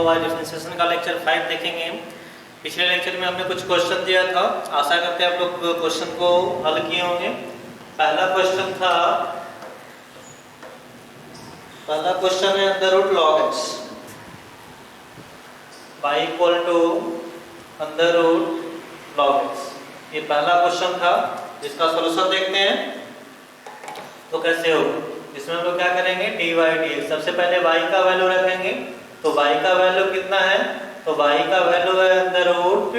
तो आज डिफरेंशिएशन का लेक्चर 5 देखेंगे। पिछले लेक्चर में हमने कुछ क्वेश्चन दिया था, आशा करते हैं आप लोग क्वेश्चन को हल किए होंगे। पहला क्वेश्चन है under root log x y equal to under root log x. ये पहला क्वेश्चन था, जिसका सॉल्यूशन देखते हैं तो कैसे होगा। इसमें हम लोग क्या करेंगे, dy dx। सबसे पहले y का वैल्यू रखेंगे, तो y का वैल्यू कितना है, तो y का वैल्यू है अंडर रूट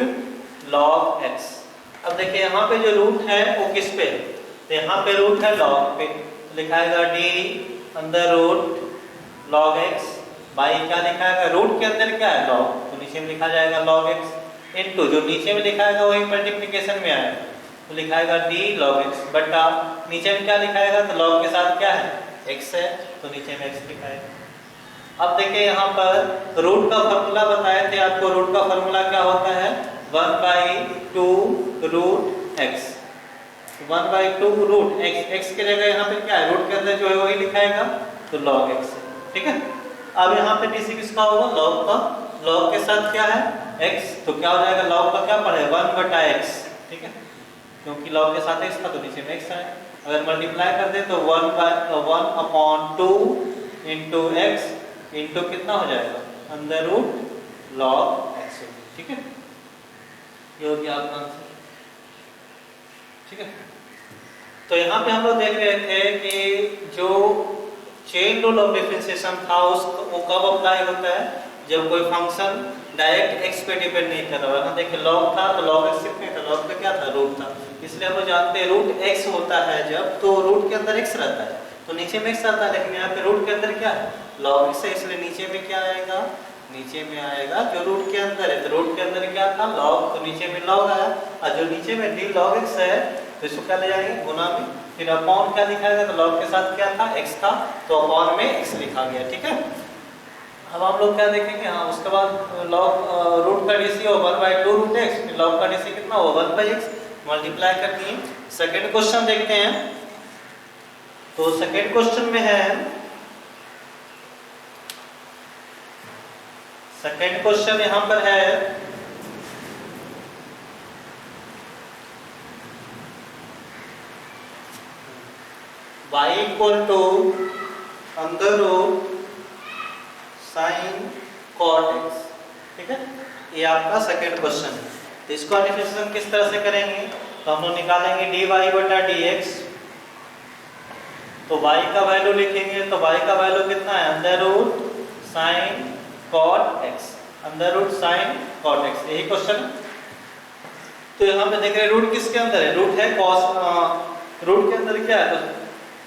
लॉग x। अब देखिए यहाँ पे जो रूट है वो किस पे है, तो यहाँ पे रूट है लॉग पे, तो लिखाएगा d under root log x। y क्या लिखाएगा, रूट के अंदर क्या है लॉग, तो नीचे में लिखा जाएगा लॉग x इनटू जो नीचे में लिखाएगा वही मल्टीप्लिकेशन में आएगा, तो लिखाएगा d log x बटा नीचे में क्या लिखाएगा, तो log के साथ क्या है x है, तो नीचे में x लिखाएगा। अब देखिए यहाँ पर रूट का फॉर्मूला बताए थे आपको, रूट का फॉर्मूला क्या होता है 1/2 रूट x। 1/2 रूट x की जगह यहाँ पे क्या है, रूट के अंदर जो है वही लिखाएगा, तो log x है, ठीक है। अब यहाँ पे dc किसका होगा, log का, log के साथ क्या है x, तो क्या हो जाएगा log का क्या पड़े 1/x, ठीक है, क्योंकि log के साथ x था तो नीचे में x है। अगर मल्टीप्लाई कर दे तो 1/2 इंटू x इंटू कितना हो जाएगा अंडर रूट लॉग x, ठीक है। ये हो गया आपका आंसर, ठीक है। तो यहाँ पे हम लोग देख रहे थे कि जो चेन रूल ऑफ डिफरेंशिएशन था वो कब अप्लाई होता है, जब कोई फंक्शन डायरेक्ट x पे डिपेंड नहीं कर रहा है। देखिए log था तो log x कितने था, log पे क्या था रूट था, इसलिए हम लोग जानते हैं रूट x होता है जब, तो रूट के अंदर x रहता है तो नीचे में x आता है, लेकिन यहाँ पे रूट के अंदर क्या है log x है, इसलिए नीचे में क्या आएगा, नीचे में आएगा जो रूट के अंदर है, तो रूट के अंदर क्या था log, तो नीचे में log आया, और जो नीचे में d log x है तो इसको क्या ले जाएंगे गुना में, फिर अपॉन क्या लिखाएगा, तो log के साथ क्या था x था, तो अपॉन में x लिखा गया, ठीक है। अब हम लोग क्या देखेंगे, हाँ उसके बाद log रूट का डीसी हो 1/2 रूट x, फिर log का डीसी कितना हो 1/x, मल्टीप्लाई कर दिए। सेकंड क्वेश्चन देखते हैं, तो सेकंड क्वेश्चन में है, सेकंड क्वेश्चन यहां पर है y equal to under root sine cot x, ठीक है। ये आपका सेकंड क्वेश्चन है। तो इसको डिफरेंशिएशन किस तरह से करेंगे, तो हम लोग निकालेंगे dy बटा dx, तो y का वैल्यू लिखेंगे, तो y का वैल्यू कितना है under root sine cot x, under root sine cot x, यही क्वेश्चन है। तो यहाँ पे देख रहे हैं रूट किसके अंदर है, रूट है cos, रूट के अंदर क्या है,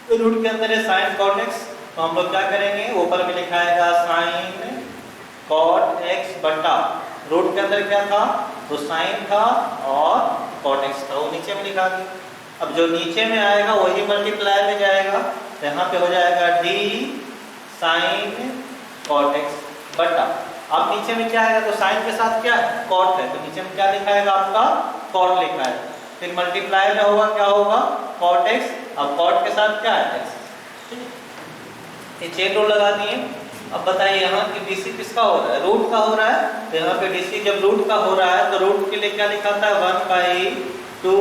तो रूट के अंदर है साइन कॉट x, तो हम लोग क्या करेंगे ऊपर में लिखाएगा साइन कॉट x बटा रूट के अंदर क्या था, तो साइन था और कॉट x था, वो नीचे में लिखा दिया। अब जो नीचे में आएगा वही मल्टीप्लाई में जाएगा, तो यहाँ पे हो जाएगा d साइन कॉट x बटा, अब नीचे में क्या आएगा, तो साइन के साथ क्या है कॉट है, तो नीचे में क्या लिखाएगा आपका कॉट लिखा है, फिर मल्टीप्लाई में होगा क्या होगा कॉट x, अब कॉट के साथ क्या है x, ठीक है। ये चेन रूल लगा दिए। अब बताइए यहाँ की डीसी किसका हो रहा है, रूट का हो रहा है, तो यहाँ पे डीसी जब रूट का हो रहा है तो रूट के लिए क्या लिखाता है 1/2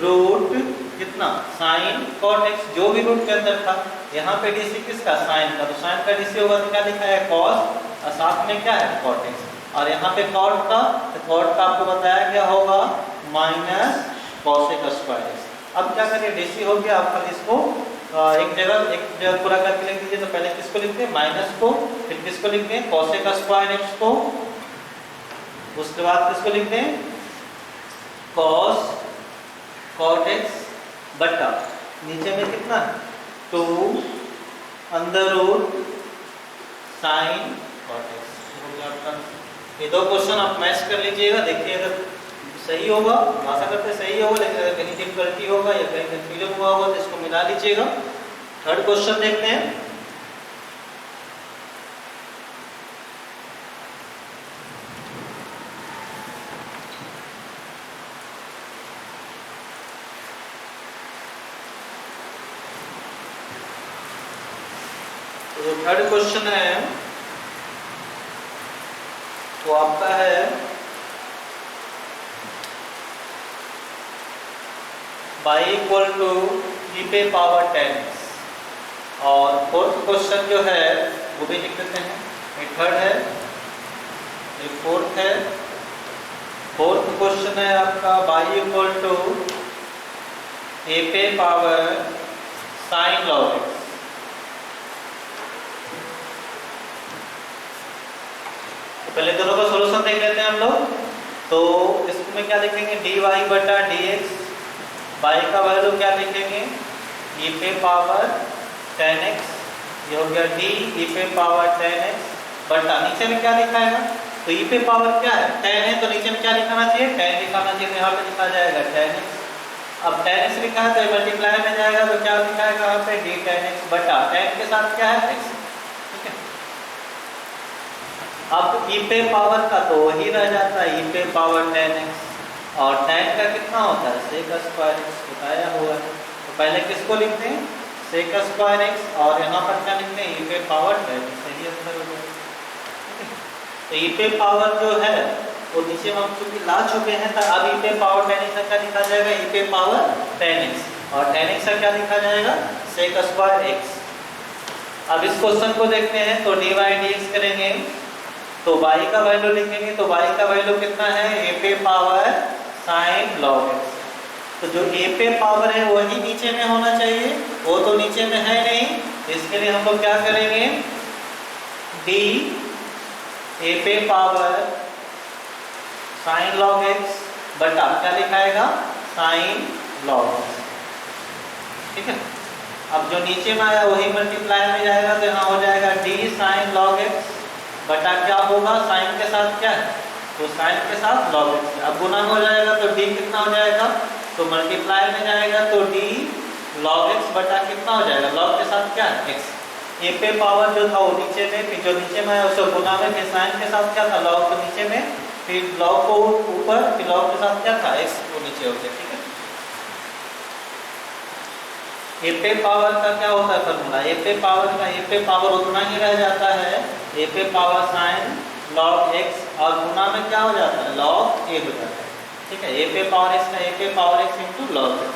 रूट कितना साइन कॉट x, जो भी रूट के अंदर था। यहाँ पे डीसी किसका साइन का, तो साइन का डीसी होगा तो क्या लिखा है कॉस, और साथ में क्या है कॉट x, और यहाँ पे कॉट का, तो कॉट का आपको बताया क्या होगा माइनस कॉसेक स्क्वायर x। अब क्या करिए डीसी हो गया आपका, इसको एक जगह पूरा करके लिख दीजिए। तो पहले किसको लिखते हैं माइनस को, फिर किसको लिखते हैं कॉसेक स्क्वायर x को, उसके बाद किसको लिखते हैं कॉस कॉट x बटा नीचे में कितना 2 under root sine cot x। ये दो क्वेश्चन आप मैच कर लीजिएगा, देखिए अगर सही होगा, आशा करते सही होगा, लेकिन अगर कहीं डिफिकल्टी होगा या कहीं कंफ्यूजन हुआ होगा तो इसको मिला लीजिएगा। थर्ड क्वेश्चन देखते हैं, तो थर्ड क्वेश्चन है वो आपका है y इक्वल टू e पे पावर 10x। और फोर्थ क्वेश्चन जो है वो भी लिख देते हैं, ये थर्ड है, ये फोर्थ है। फोर्थ क्वेश्चन है आपका y इक्वल टू a पे पावर साइन लॉग x। तो पहले दोनों का सॉल्यूशन देख लेते हैं हम लोग। तो इसमें क्या लिखेंगे, dy बटा dx, y का वैल्यू क्या लिखेंगे, e पे पावर 10x, ये हो गया d e पे पावर 10x बटा नीचे में क्या लिखा है, तो e पे पावर क्या है 10 है, तो नीचे में क्या लिखाना चाहिए 10 लिखाना चाहिए, तो यहाँ पे लिखा जाएगा 10x। अब 10x लिखा है तो मल्टीप्लाई में जाएगा तो क्या लिखाएगा यहाँ पे d 10x बटा 10 के साथ क्या है x। ठीक है, अब e पे पावर का तो वही रह जाता है e पे पावर 10x, और 10 का कितना होता है sec स्क्वायर x, बताया हुआ है। तो पहले किसको लिखते हैं sec स्क्वायर x, और यहाँ पर क्या लिखते हैं e पे पावर 10x, सही आंसर हो गया। तो e पे पावर जो है वो नीचे में हम चूंकि ला चुके हैं, तो अब e पे पावर 10x का क्या लिखा जाएगा, e पे पावर 10x, और 10x का क्या लिखा जाएगा sec स्क्वायर x। अब इस क्वेश्चन को देखते हैं, तो dy dx करेंगे तो y का वैल्यू लिखेंगे, तो y का वैल्यू कितना है a पे पावर साइन लॉग x। तो जो a पे पावर है वही नीचे में होना चाहिए, वो तो नीचे में है नहीं, इसके लिए हम लोग क्या करेंगे, d a पे पावर साइन लॉग x बटा क्या लिखाएगा साइन लॉग x। ठीक है, अब जो नीचे में आया वही मल्टीप्लाई में जाएगा, तो यहाँ हो जाएगा d साइन लॉग x बटा क्या होगा साइन के साथ क्या है, तो साइन के साथ लॉग x। अब गुना हो जाएगा तो d कितना हो जाएगा, तो मल्टीप्लाई में जाएगा तो d log x बटा कितना हो जाएगा log के साथ क्या है x। a पे पावर जो था वो नीचे में, फिर जो नीचे में आया उसको गुना में, फिर साइन के साथ क्या था log को नीचे में, फिर log को ऊपर, फिर log के साथ क्या था x को नीचे हो गया। ठीक है, a पे पावर का क्या होता है फॉर्मूला, a पे पावर का a पे पावर उतना ही रह जाता है a पे पावर साइन log x, और गुना में क्या हो जाता है log a हो जाता है। ठीक है, a पे पावर x का a पे पावर x इंटू log x,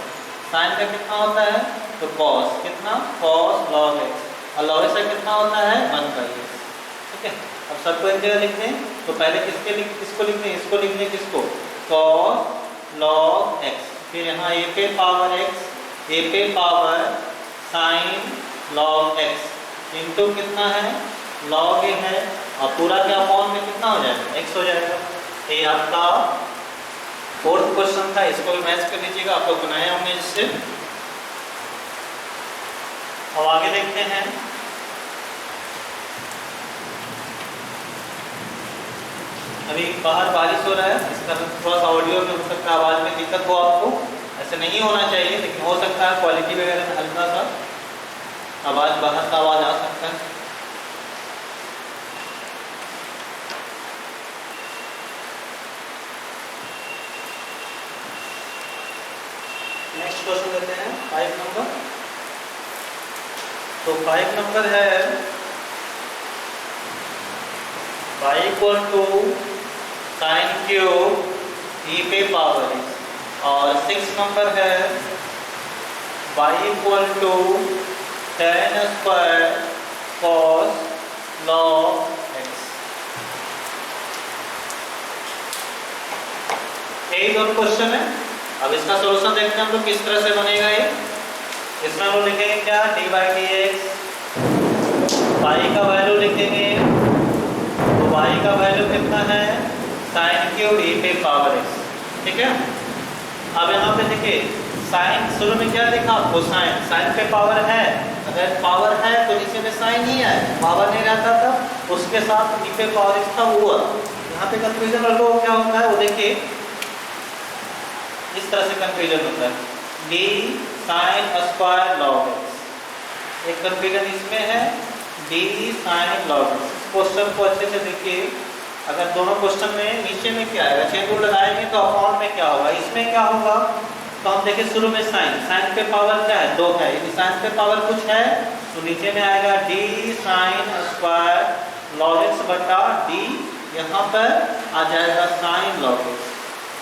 साइन का कितना होता है तो cos, कितना cos log x, और log x का कितना होता है 1/x। ठीक है, अब सबको एक जगह लिख दें, तो पहले किसको लिख दें, इसको लिख दें, किसको cos log x, फिर यहाँ a पे पावर x, a पे power sign log x into कितना है log a है, और पूरा के अपॉन में कितना हो जाएगा x हो जाएगा। ये आपका फोर्थ क्वेश्चन था, इसको भी मैच कर लीजिएगा, आप लोग बनाए होंगे जिससे। अब आगे देखते हैं, अभी बाहर बारिश हो रहा है, इसका थोड़ा सा ऑडियो में हो सकता है आवाज़ में दिक्कत हो आपको, ऐसे नहीं होना चाहिए, लेकिन हो सकता है क्वालिटी वगैरह में हल्का सा आवाज़, बाहर का आवाज़ आ सकता है। नेक्स्ट क्वेश्चन लेते हैं 5 नंबर। तो 5 नंबर है y equal to sine cube e पे पावर x, और 6 नंबर है y equal to tan square cos log x। यही दोनों क्वेश्चन है। अब इसका सॉल्यूशन देखते हैं हम लोग किस तरह से बनेगा ये। इसमें हम लोग लिखेंगे क्या dy dx, y का वैल्यू लिखेंगे, तो y का वैल्यू कितना है साइन क्यूब e पे पावर x। ठीक है, अब यहाँ पे देखिए साइन शुरू में क्या लिखा कोसाइन, साइन पे पावर है, अगर पावर है तो नीचे में साइन ही है, पावर नहीं रहता था उसके साथ e पे पावर x था हुआ। यहाँ पे कंफ्यूजन लोगों को क्या होता है वो देखिए, इस तरह से कंफ्यूजन होता है d sine square log x, एक कंफ्यूजन इसमें है d sine log x। Question को अच्छे से देखिए, अगर दोनों क्वेश्चन में नीचे में क्या आएगा चेन रूल लगाएंगे तो अपॉन में क्या होगा, इसमें क्या होगा, तो हम देखिए शुरू में साइन, साइन पे पावर क्या है 2 है, यदि साइन पे पावर कुछ है तो नीचे में आएगा d sine square log x बटा d यहाँ पर आ जाएगा साइन लॉग एक्स,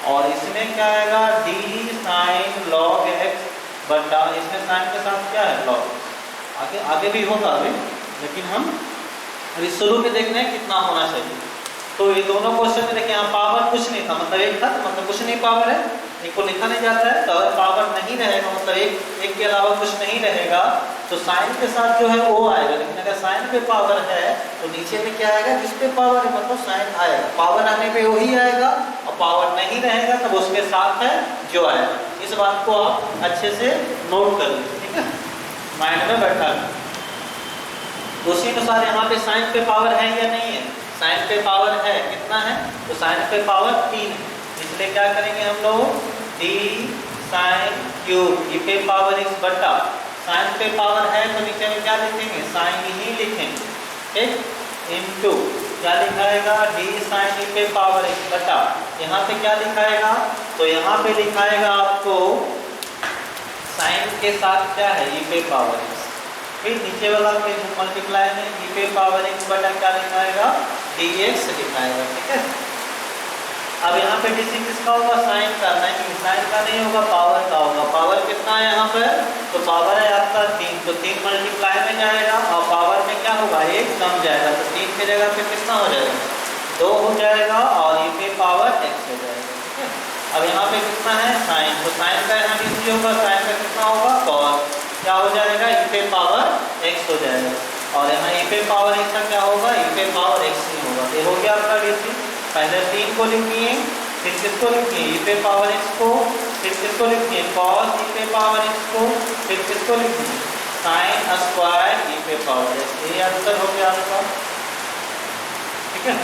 और इसमें क्या आएगा डी साइन लॉग एक्स बटा, इसमें साइन के साथ क्या है लॉग। आगे आगे भी होगा अभी, लेकिन हम अभी शुरू में देखने हैं कितना होना चाहिए। तो ये दोनों क्वेश्चन में देखिए यहाँ पावर कुछ नहीं था, मतलब एक था तो मतलब कुछ नहीं पावर है, एक को लिखा नहीं जाता है। तो अगर पावर नहीं रहेगा मतलब एक के अलावा कुछ नहीं रहेगा तो साइन के साथ जो है वो आएगा, लेकिन अगर साइन पे पावर है तो नीचे में क्या आएगा जिस पे पावर है मतलब साइन आएगा। पावर आने पे वही आएगा, और पावर नहीं रहेगा तब उसके साथ है जो आएगा। इस बात को आप अच्छे से नोट कर लीजिए, ठीक है, माइंड में बैठा लें। उसी अनुसार यहाँ पे साइन पे पावर है या नहीं है, साइन पे पावर है, कितना है तो साइन पे पावर 3 है, इसलिए क्या करेंगे हम लोग डी साइन क्यूब ई पे पावर x बटा, साइन पे पावर है तो नीचे में क्या लिखेंगे साइन ही लिखेंगे, ठीक, इनटू क्या लिखाएगा डी साइन ई पे पावर x बटा, यहाँ पे क्या लिखाएगा तो यहाँ पे लिखाएगा आपको साइन के साथ क्या है ई पे पावर x, फिर नीचे वाला पे मल्टीप्लाई में ई पे पावर x बटा क्या लिखाएगा dx लिखाएगा, ठीक है। अब यहाँ पे डीसी किसका होगा साइन का, नहीं साइन का नहीं होगा पावर का होगा। पावर कितना है यहाँ पर तो पावर है आपका 3, तो 3 मल्टीप्लाई में जाएगा और पावर में क्या होगा 1 कम जाएगा, तो 3 की जगह पे कितना हो जाएगा 2 हो जाएगा और ई पे पावर x हो जाएगा, ठीक है। अब यहाँ पे कितना है साइन, तो साइन का यहाँ डीसी होगा, साइन का कितना होगा cos, क्या हो जाएगा ई पे पावर x हो जाएगा, और यहाँ ई पे पावर x का क्या होगा ई पे पावर x नहीं होगा। ये हो गया आपका डीसी। पहले 3 को लिखिए, फिर किसको लिखिए ई पे पावर x को, फिर किसको लिखिए cos ई पे पावर x को, फिर किसको लिखिए साइन स्क्वायर ई पे पावर x। ये आंसर हो गया आपका, ठीक है।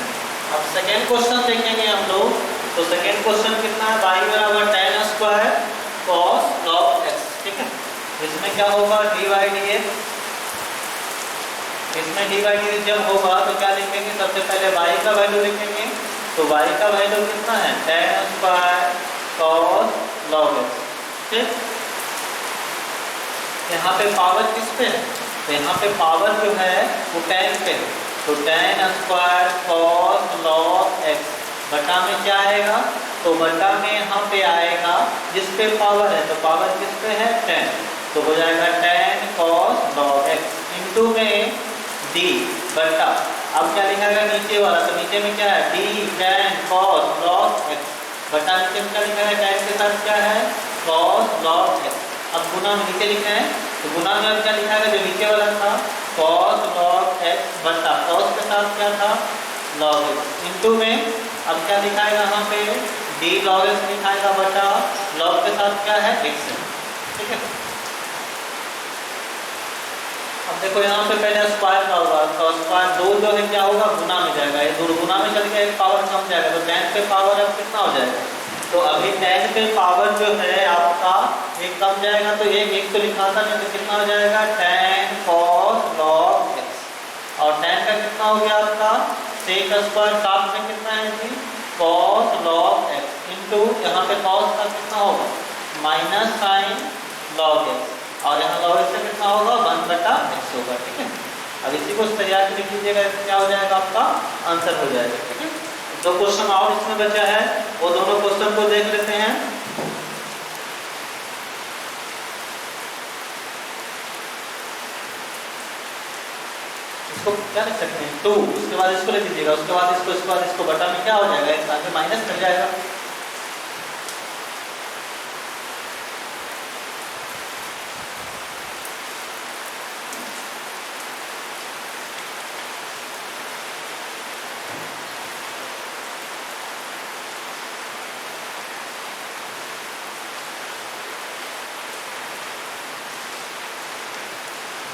अब सेकेंड क्वेश्चन देखेंगे हम लोग, तो सेकेंड क्वेश्चन कितना है y बराबर tan square cos log x, ठीक है। इसमें क्या होगा dy dx, इसमें dy dx जब होगा तो क्या लिखेंगे सबसे पहले y का वैल्यू लिखेंगे, तो y का वैल्यू कितना है tan square cos log x, ठीक। यहाँ पे पावर किस पे है तो यहाँ पे पावर जो है वो tan पे है, तो tan square cos log x बटा में क्या आएगा तो बटा में यहाँ पे आएगा जिस पे पावर है, तो पावर किस पे है tan, तो हो जाएगा tan cos log x into में d बटा, अब क्या लिखाएगा नीचे वाला, तो नीचे में क्या है d tan cos log x बटा, नीचे में क्या लिखा है tan के साथ क्या है cos log x। अब गुना में नीचे लिखा है तो गुना में अब क्या लिखाएगा जो नीचे वाला था cos log x बटा cos के साथ क्या था log x इंटू में अब क्या लिखाएगा यहाँ पे d log x लिखाएगा बटा log के साथ क्या है x है, ठीक है। अब देखो यहाँ पे पहले स्क्वायर का होगा, तो स्क्वायर 2 जो है क्या होगा गुना में जाएगा, ये 2 गुना में चल गया, एक पावर कम जाएगा, तो tan पे पावर अब कितना हो जाएगा, तो अभी tan पे पावर जो है आपका एक कम जाएगा, तो एक तो लिखा था नहीं, तो कितना हो जाएगा tan cos log x, और tan का कितना हो गया आपका sec स्क्वायर साथ में कितना है जी cos log x इंटू यहाँ पे cos का कितना होगा माइनस साइन log x, और यहाँ log x से कितना होगा 1 बटा x होगा, ठीक है। अब इसी को तैयार लिख लीजिएगा, क्या हो जाएगा आपका आंसर हो जाएगा, ठीक है। 2 क्वेश्चन और इसमें बचा है, वो दोनों क्वेश्चन को देख लेते हैं। इसको क्या लिख सकते हैं 2, उसके बाद इसको लिख दीजिएगा, उसके बाद इसको, इसके बाद इसको बटा में क्या हो जाएगा एक साथ में माइनस कर जाएगा।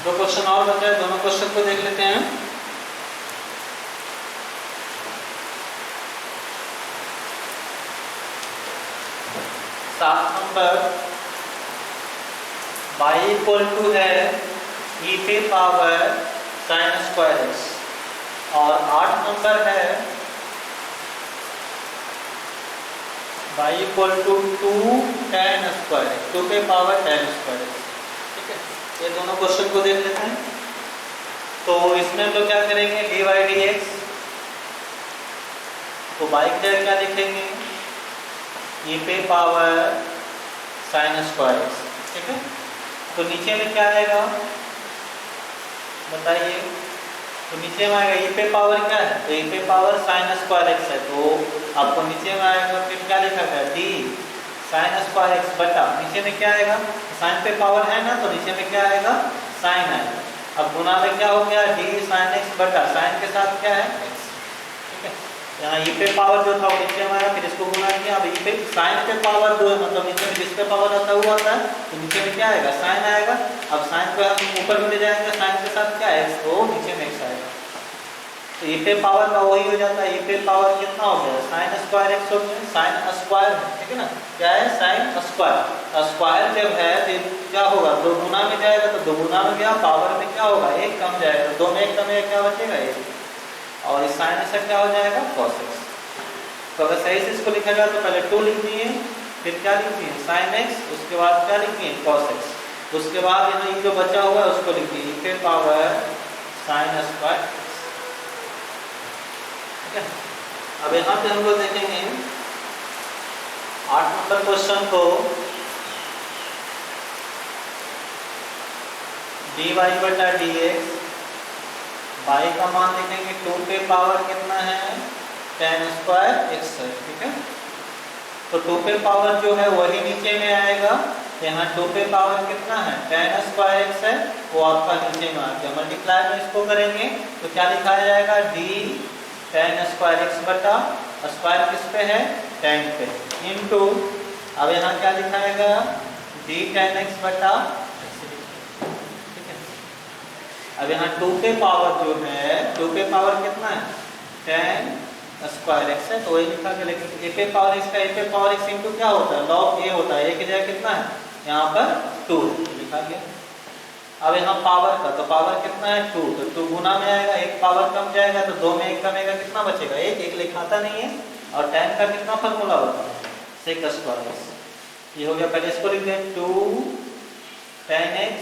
दो क्वेश्चन और बचे हैं, दोनों क्वेश्चन को देख लेते हैं। सात नंबर y इक्वल टू है e पे पावर साइन स्क्वायर x, और 8 नंबर है y equal to 2 tan square x, 2 पे पावर tan स्क्वायर x, ठीक है। ये दोनों क्वेश्चन को देख लेते हैं। तो इसमें हम लोग क्या करेंगे dy dx तो y की जगह क्या लिखेंगे, e पे पावर साइन स्क्वायर एक्स, ठीक है। तो नीचे में क्या आएगा बताइए, तो नीचे में आएगा e पे पावर क्या है, तो e पे पावर साइन स्क्वायर एक्स है, तो आपको नीचे में आएगा फिर क्या लिखा गया d साइन स्क्वायर एक्स बटा, नीचे में क्या आएगा, साइन पे पावर है ना, तो नीचे में क्या आएगा साइन आएगा। अब गुना में क्या हो गया, d साइन एक्स बटा साइन के साथ क्या है x, ठीक है। यहाँ e पे पावर जो था वो नीचे में आया, फिर इसको गुना किया, अब e पे साइन पे पावर 2 है, मतलब नीचे में जिस पे पावर आता है वो आता है, तो नीचे में क्या आएगा साइन आएगा। अब साइन को हम ऊपर में ले जाएंगे, साइन के साथ क्या है x, तो नीचे में x आएगा। तो e पे पावर का वही हो जाता है, e पे पावर कितना हो गया साइन स्क्वायर एक्स हो गया, साइन स्क्वायर है, ठीक है ना, क्या है साइन स्क्वायर। स्क्वायर जब है फिर क्या होगा, दो गुना में जाएगा, तो दो गुना में गया, पावर में क्या होगा एक कम जाएगा, दो में एक कम है, क्या बचेगा एक, और इस साइन से क्या हो जाएगा cos x। तो अगर सही से इसको लिखा जाए तो पहले 2 लिख दिए, फिर क्या लिख दिए साइन x, उसके बाद क्या लिख दिए cos x, उसके बाद यहाँ ये जो बचा हुआ है उसको लिख दिए e पे पावर साइन स्क्वायर, ठीक है। अब यहाँ पे हम लोग देखेंगे 8 नंबर क्वेश्चन को, dy बटा dx, y का मान लिखेंगे 2 पे पावर कितना है tan स्क्वायर x है, ठीक है। तो 2 पे पावर जो है वही नीचे में आएगा, यहाँ 2 पे पावर कितना है tan स्क्वायर x है, वो आपका नीचे में आ गया, मल्टीप्लाई में इसको करेंगे तो क्या लिखाया जाएगा d tan स्क्वायर x बटा, स्क्वायर किस पे है tan पे, इनटू, अब यहाँ क्या लिखाएगा d tan x बटा, ठीक है। अब यहाँ 2 पे पावर जो है, 2 पे पावर कितना है tan स्क्वायर x है, तो वही लिखा गया, लेकिन a पे पावर x का a पे पावर x इनटू क्या होता है log a होता है, a की जगह कितना है यहाँ पर 2 लिखा गया। अब यहाँ पावर का, तो पावर कितना है 2, तो 2 गुना में आएगा, एक पावर कम जाएगा, तो 2 में एक कमेगा, कितना बचेगा एक लिखाता नहीं है, और tan का कितना फॉर्मूला होता है sec स्क्वायर x, ये हो गया। पहले इसको लिख दें 2 tan x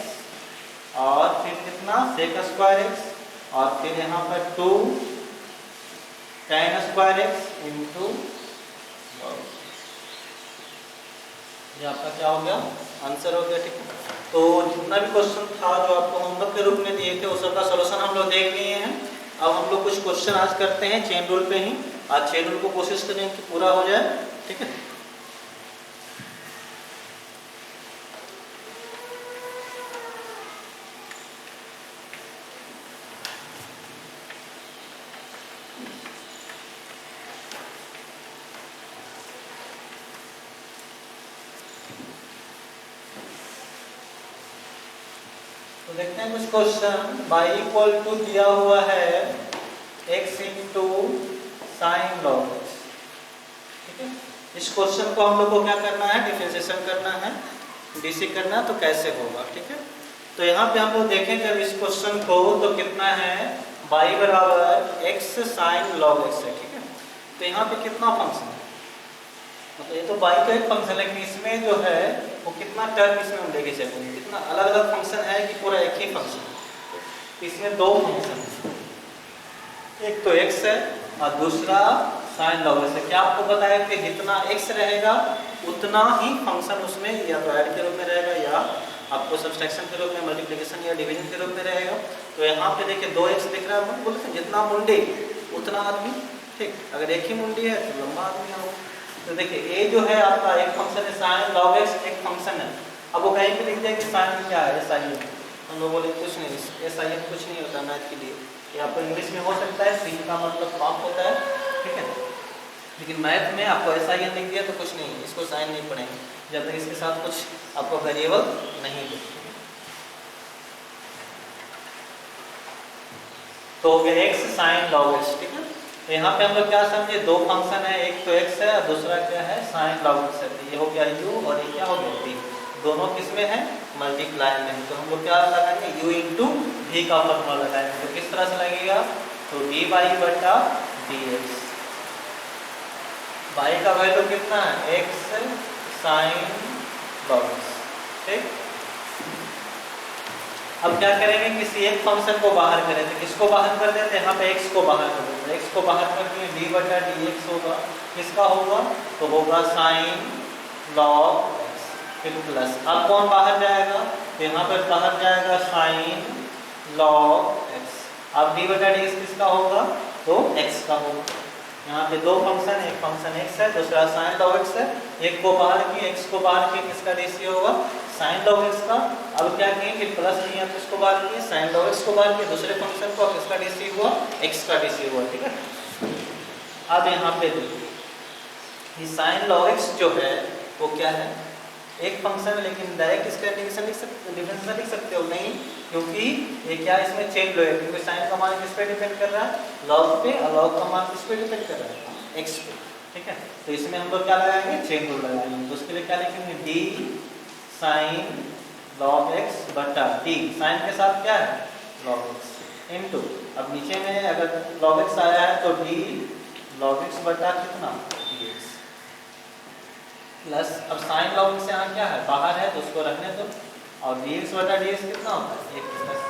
और फिर कितना sec स्क्वायर x, और फिर यहाँ पर 2 tan स्क्वायर x इंटू, ये आपका क्या हो गया आंसर हो गया, ठीक है। तो जितना भी क्वेश्चन था जो आपको होमवर्क के रूप में दिए थे उस सबका सॉल्यूशन हम लोग देख लिए हैं। अब हम लोग कुछ क्वेश्चन आज करते हैं चेन रूल पे ही, आज चेन रूल को कोशिश करें कि पूरा हो जाए, ठीक है। तो देखते हैं कुछ क्वेश्चन, y इक्वल टू दिया हुआ है x into sine log x, ठीक है। इस क्वेश्चन को हम लोग को क्या करना है, डिफरेंशिएशन करना है, डीसी करना है, तो कैसे होगा, ठीक है। तो यहाँ पे हम लोग देखें जब इस क्वेश्चन को, तो कितना है y बराबर x साइन लॉग x है, ठीक है। तो यहाँ पे कितना फंक्शन है, मतलब ये तो y का एक फंक्शन है, लेकिन इसमें जो है वो कितना टर्म इसमें हम लेके चलेंगे, कितना अलग अलग फंक्शन है कि पूरा एक ही फंक्शन है। इसमें दो फंक्शन है, एक तो x है और दूसरा साइन लॉग x है। क्या आपको बताया कि जितना x रहेगा उतना ही फंक्शन उसमें या तो ऐड के रूप में रहेगा या आपको सब्सट्रैक्शन के रूप में, मल्टीप्लिकेशन या डिवीजन के रूप में रहेगा। तो यहाँ पे देखिए 2x दिख रहा है, बोलते हैं जितना मुंडी उतना आदमी, ठीक। अगर एक ही मुंडी है तो लंबा आदमी होगा। तो देखिए a जो है आपका एक फंक्शन है साइन लॉग x, एक फंक्शन है। अब वो कहीं पे लिख दिया कि साइन क्या है SIN, हम लोग बोले कुछ नहीं, SIN कुछ नहीं होता मैथ के लिए, ये आपको इंग्लिश में हो सकता है, sin का मतलब पाप होता है, ठीक है। लेकिन मैथ में आपको SIN लिख दिया तो कुछ नहीं, इसको साइन नहीं पढ़ेंगे जब तक इसके साथ कुछ आपको वेरिएबल नहीं दे। तो हो गया x साइन लॉग x, ठीक है। तो यहाँ पे हम लोग क्या समझे, दो फंक्शन है, एक तो x है और दूसरा क्या है साइन लॉग x है। तो ये हो गया u और ये क्या हो गया v, दोनों किसमें है मल्टीप्लाई में। तो हम लोग क्या लगाएंगे u इंटू v का फॉर्मूला लगाएंगे। तो किस तरह से लगेगा, तो dy बटा dx, y का वैल्यू कितना है x साइन लॉग x, ठीक। अब क्या करेंगे, किसी एक फंक्शन को बाहर करें तो किसको बाहर कर देते हैं, यहाँ पे x को बाहर कर देते हैं। x को बाहर करके d बटा dx होगा, किसका होगा, तो होगा साइन लॉग x, फिर प्लस, अब कौन बाहर जाएगा, तो यहाँ पर बाहर जाएगा साइन लॉग x। अब d बटा dx किसका होगा, तो x का होगा। यहाँ पे दो फंक्शन, एक फंक्शन x है, दूसरा साइन लॉग x है। एक को बाहर किए, x को बाहर किए, किसका dc होगा, साइन लॉग x का। अब क्या किए कि प्लस नहीं है तो इसको बाहर किए, साइन लॉग x को बाहर किए, दूसरे फंक्शन को, किसका dc हुआ, x का dc हुआ, ठीक है। अब यहाँ पे देखिए ये साइन लॉग x जो है वो क्या है, एक फंक्शन है, लेकिन डायरेक्ट इसका इंटीग्रेशन लिख सकते हो नहीं, क्योंकि ये क्या इसमें चेन लो है, क्योंकि साइन का मान किस पे डिपेंड कर रहा है, लॉग पे, और लॉग का मान किस पे डिपेंड कर रहा है, x पे, ठीक है। तो इसमें हम लोग क्या लगाएंगे, चेन रूल लगाएंगे। तो उसके लिए क्या लिखेंगे, d साइन लॉग x बटा d, साइन के साथ क्या है, लॉग x इनटू, अब नीचे में अगर लॉग x आया है तो d लॉग x बटा कितना, dx, प्लस, अब साइन लॉग x यहाँ क्या है, बाहर है तो उसको रखने दो, और dx बटा dx कितना होता है, 1 प्लस,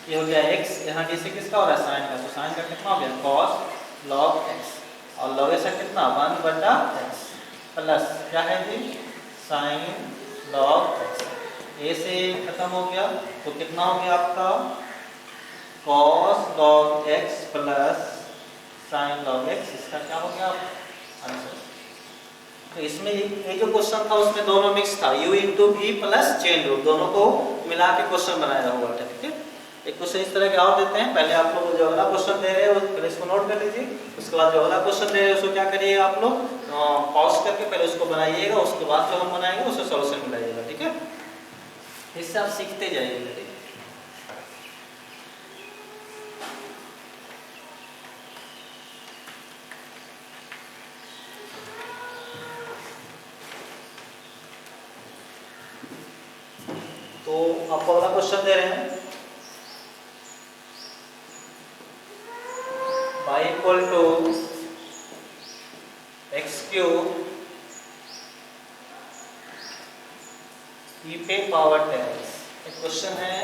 ये हो गया x, यहाँ dc किसका हो रहा है, साइन का, तो साइन का कितना हो गया, cos log x, और log x का कितना, 1 बटा x, प्लस क्या है जी, साइन लॉग x, a से खत्म हो गया तो कितना हो गया आपका, cos log x plus sign log x, इसका क्या हो गया आंसर। तो इसमें ये जो क्वेश्चन था उसमें दोनों मिक्स था, u into v plus chain rule, दोनों को मिला के क्वेश्चन बनाया हुआ था, ठीक है। एक क्वेश्चन इस तरह के और देते हैं, पहले आप लोग जो अगला क्वेश्चन दे रहे हैं पहले इसको नोट कर लीजिए, उसके बाद जो अगला क्वेश्चन दे रहे हैं उसको क्या करिएगा आप लोग, पॉज करके पहले उसको बनाइएगा, उसके बाद जो हम बनाएंगे उससे सॉल्यूशन मिलाइएगा, ठीक है। इससे आप सीखते जाइएगा। तो आपको अगला क्वेश्चन दे रहे हैं, y equal to x cube e पे पावर 10x। एक क्वेश्चन है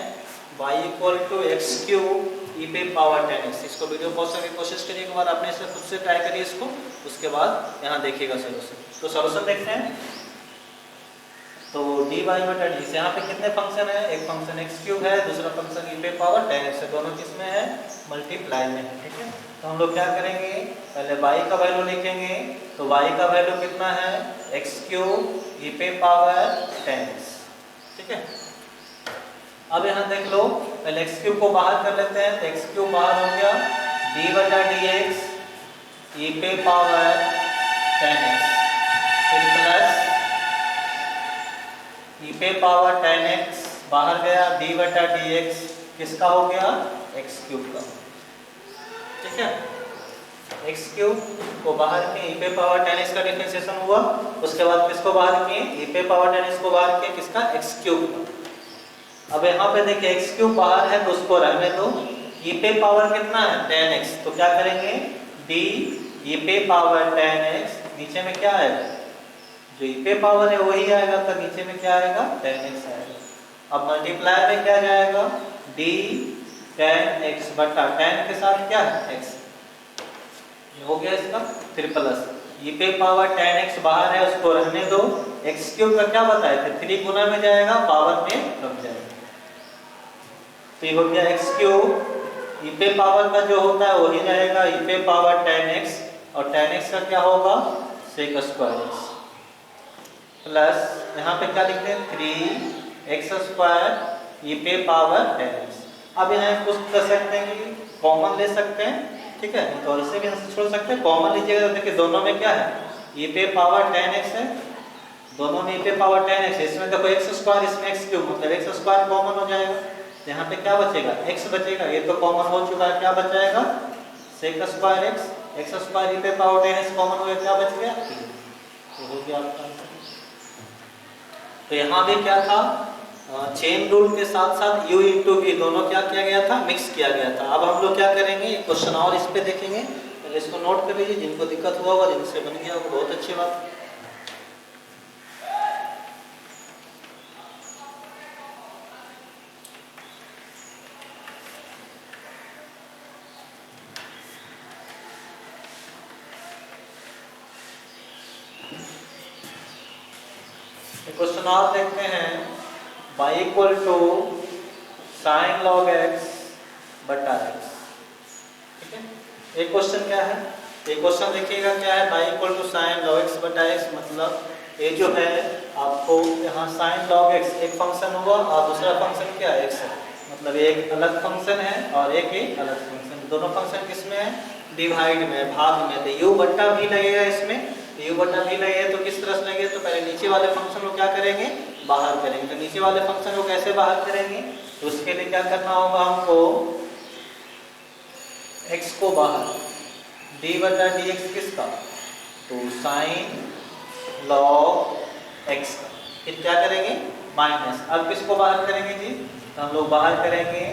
y equal to x cube e पे पावर 10x। इसको वीडियो पॉज करके कोशिश करिए, एक बार अपने से खुद से ट्राई करिए इसको, उसके बाद यहाँ देखिएगा सोल्यूशन। तो सोल्यूशन देखते हैं, तो dy बटा डी, यहाँ पे कितने फंक्शन है, एक फंक्शन एक्स क्यूब है, दूसरा फंक्शन ई पे पावर 10x है, दोनों किसमें है, मल्टीप्लाई में है, ठीक है। तो हम लोग क्या करेंगे, पहले y का वैल्यू लिखेंगे, तो y का वैल्यू कितना है, एक्स क्यूब ई पे पावर 10x, ठीक है। अब यहाँ देख लो, पहले एक्स क्यूब को बाहर कर लेते हैं, तो एक्स क्यूब बाहर हो गया, डी बटा डी एक्स ई पे पावर 10x, फिर प्लस ई पे पावर 10x बाहर गया, डी बटा डी एक्स किसका हो गया, एक्स क्यूब का, ठीक है। एक्स क्यूब को बाहर किए, ई पे पावर 10x का डिफरेंशिएशन हुआ, उसके बाद किसको बाहर किए, ई पे पावर 10x को बाहर किए, किसका, एक्स क्यूब का। अब यहाँ पे देखिए एक्स क्यूब बाहर है तो उसको रहने दो, ई पे पावर कितना है, 10x, तो क्या करेंगे, डी ई पे पावर 10x, नीचे में क्या है, जो ई पे पावर है वही आएगा, तो नीचे में क्या आएगा, 10x आएगा। अब मल्टीप्लाई में क्या जाएगा, d 10x बटा 10 के साथ क्या है, x, ये हो गया इसका, फिर प्लस ई पे पावर 10x बाहर है उसको रहने दो, x क्यूब का क्या बताया थे, 3 गुना में जाएगा, पावर में कम जाएगा, तो ये हो गया x क्यूब, ई पे पावर का जो होता है वही रहेगा, ई पे पावर 10x, और 10x का क्या होगा, sec स्क्वायर x, प्लस यहाँ पे क्या लिखते हैं, 3x स्क्वायर ई पे पावर 10x। अब यहाँ कुछ कर सकते हैं कि कॉमन ले सकते हैं, ठीक है, तो इसे भी यहाँ से छोड़ सकते हैं, कॉमन लीजिएगा तो देखिए दोनों में क्या है, ई पे पावर 10x है, दोनों में ई पे पावर 10x है, इसमें देखो x स्क्वायर, इसमें x क्यूब, मतलब x स्क्वायर कॉमन हो जाएगा, तो यहाँ पे क्या बचेगा, x बचेगा, ये तो कॉमन हो चुका है, क्या बचाएगा, sec स्क्वायर x स्क्वायर ई पे पावर 10x कॉमन हो गया, क्या बच गया, तो हो गया आपका। तो यहाँ भी क्या था, चेन रूल के साथ साथ u इंटू वी दोनों क्या किया गया था, मिक्स किया गया था। अब हम लोग क्या करेंगे, एक क्वेश्चन और इस पे देखेंगे, पहले इसको नोट कर लीजिए, जिनको दिक्कत हुआ होगा, जिनसे बन गया होगा, बहुत अच्छी बात। क्वेश्चन और देखते हैं, y equal to sine log x बटा x। ठीक है, एक क्वेश्चन क्या है, एक क्वेश्चन देखिएगा क्या है, y equal to sine log x बटा x, मतलब ये जो है आपको यहाँ साइन लॉग x एक फंक्शन हुआ और दूसरा फंक्शन क्या है, x है, मतलब एक अलग फंक्शन है और एक ही अलग फंक्शन। दोनों फंक्शन किसमें है, डिवाइड में, भाग में। तो u बट्टा भी लगेगा इसमें, u बट्टा भी लगेगा तो किस तरह से लगेगा, तो पहले नीचे वाले फंक्शन को क्या करेंगे, बाहर करेंगे। तो नीचे वाले फंक्शन को कैसे बाहर करेंगे, तो उसके लिए क्या करना होगा हमको, x को बाहर, d बटा dx किसका, तो साइन लॉग x का, फिर क्या करेंगे माइनस, अब किसको बाहर करेंगे जी, तो हम लोग बाहर करेंगे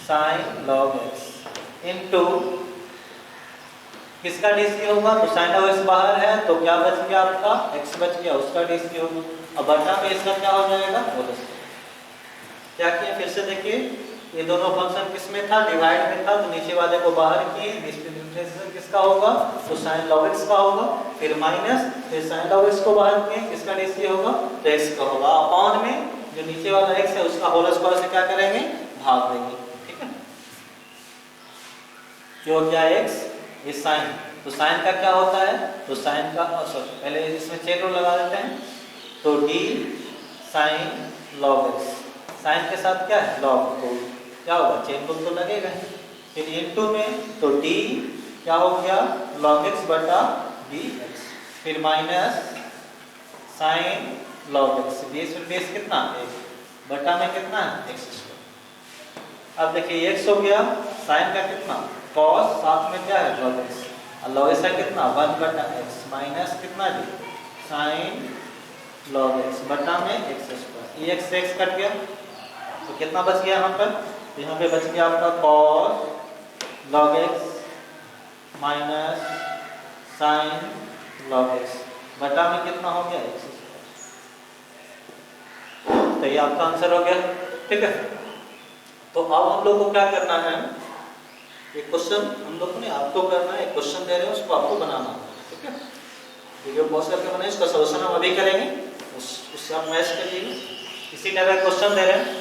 साइन लॉग x इनटू किसका डीसी होगा, तो साइन लॉग x बाहर है तो क्या बच गया आपका, x बच गया, उसका डीसी होगा। अब बटा में इसका क्या हो जाएगा, क्या किया फिर से देखिए, ये दोनों फंक्शन किसमें था, डिवाइड में था, तो नीचे वाले को बाहर किए, डिफरेंशिएशन किसका होगा, तो साइन लॉग x का होगा, फिर माइनस, फिर साइन लॉग x को बाहर किए, किसका डीसी होगा, तो x का होगा, अपॉन में जो नीचे वाला x है उसका होल स्क्वायर से क्या करेंगे, भाग देंगे। ठीक है, जो क्या x, ये साइन, तो साइन का क्या होता है, तो साइन का सॉरी पहले इसमें चेन रूल लगा देते हैं, तो d sine log x, sine के साथ क्या है लॉग, तो क्या होगा चेन रूल तो लगेगा। फिर इनटू में तो d क्या हो गया log x बटा dx, फिर minus sine log x, base कितना 1 बटा में कितना है x स्क्वायर। अब देखिए x हो गया, साइन का कितना cos, साथ में क्या है log x, और log x का कितना 1 बटा x, माइनस कितना जी साइन log x बटा में x स्क्वायर, ये x से x कट गया तो कितना बच गया यहाँ पर, यहाँ पे बच गया आपका cos log x minus sine log x बटा में कितना हो गया x। तो ये आपका आंसर हो गया। ठीक है, तो अब हम लोग को क्या करना है, एक क्वेश्चन हम लोग ने आपको करना है, एक क्वेश्चन दे रहे हैं उसको आपको बनाना है। ठीक है, वीडियो पॉज करके बनाए, इसका सॉल्यूशन हम अभी करेंगे, उससे आप मैच करिएगा। इसी तरह क्वेश्चन दे रहे हैं,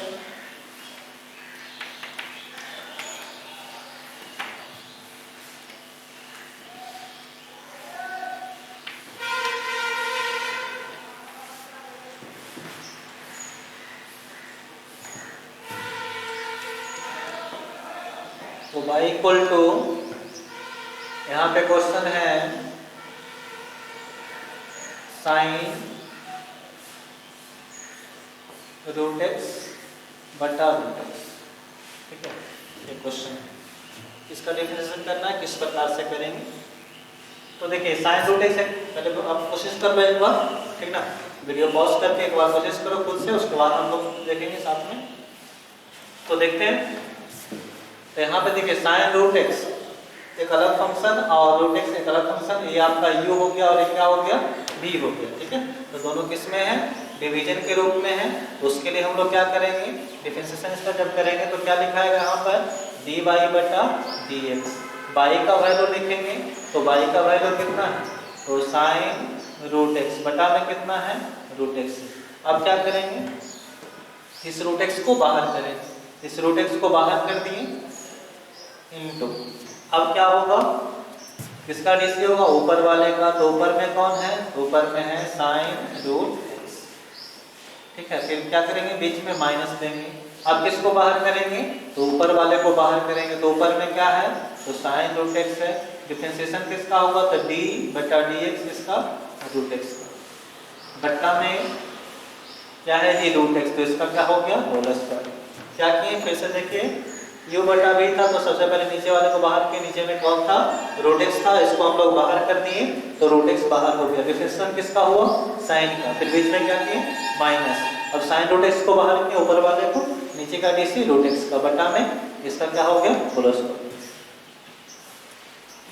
तो y इक्वल टू, यहाँ पे क्वेश्चन है साइन रूट एक्स बटा रूट एक्स। ठीक है, ये क्वेश्चन है, इसका डिफरेंशिएशन करना है, किस प्रकार से करेंगे। तो देखिए साइन रूट एक्स है, पहले तो आप कोशिश कर लो एक बार, ठीक ना, वीडियो पॉज करके एक बार कोशिश करो खुद से, उसके बाद हम लोग देखेंगे साथ में। तो देखते हैं, तो यहाँ पे देखिए साइन रूट एक्स एक अलग फंक्शन और रूट एक्स एक अलग फंक्शन, ये आपका u हो गया और ये क्या हो गया b हो गया। ठीक है, तो दोनों किस में है, डिवीजन के रूप में है, तो उसके लिए हम लोग क्या करेंगे, डिफरेंशिएशन इसका जब करेंगे तो क्या लिखाएगा यहाँ पर dy बटा dx, y का वैल्यू लिखेंगे, तो y का वैल्यू कितना है, तो साइन रूट एक्स बटा में कितना है रूट एक्स। अब क्या करेंगे, इस रूट एक्स को बाहर करें, इस रूट एक्स को बाहर कर दिए इनटू, अब क्या होगा, किसका डीसी होगा, ऊपर वाले का, तो ऊपर में कौन है, ऊपर में है साइन रूट एक्स। ठीक है, फिर क्या करेंगे, बीच में माइनस देंगे, अब किसको बाहर करेंगे, तो ऊपर वाले को बाहर करेंगे, तो ऊपर में क्या है, तो साइन रूट एक्स है, डिफरेंशिएशन किसका होगा, तो d बटा dx इसका रूट एक्स का, बटा में क्या है जी रूट एक्स, तो इसका क्या हो गया होल स्क्वायर। क्या किए फिर से देखिए, u बटा v था तो सबसे पहले नीचे वाले को बाहर किए, नीचे में कौन था रूट एक्स था, इसको हम लोग बाहर कर दिए तो रूट एक्स बाहर हो गया, डिफरेंशिएशन किसका हुआ साइन का, फिर बीच में क्या किए माइनस, अब साइन रूट एक्स को बाहर किए, ऊपर वाले को, नीचे का डीसी रूट एक्स का, बटा में इसका क्या हो गया होल स्क्वायर।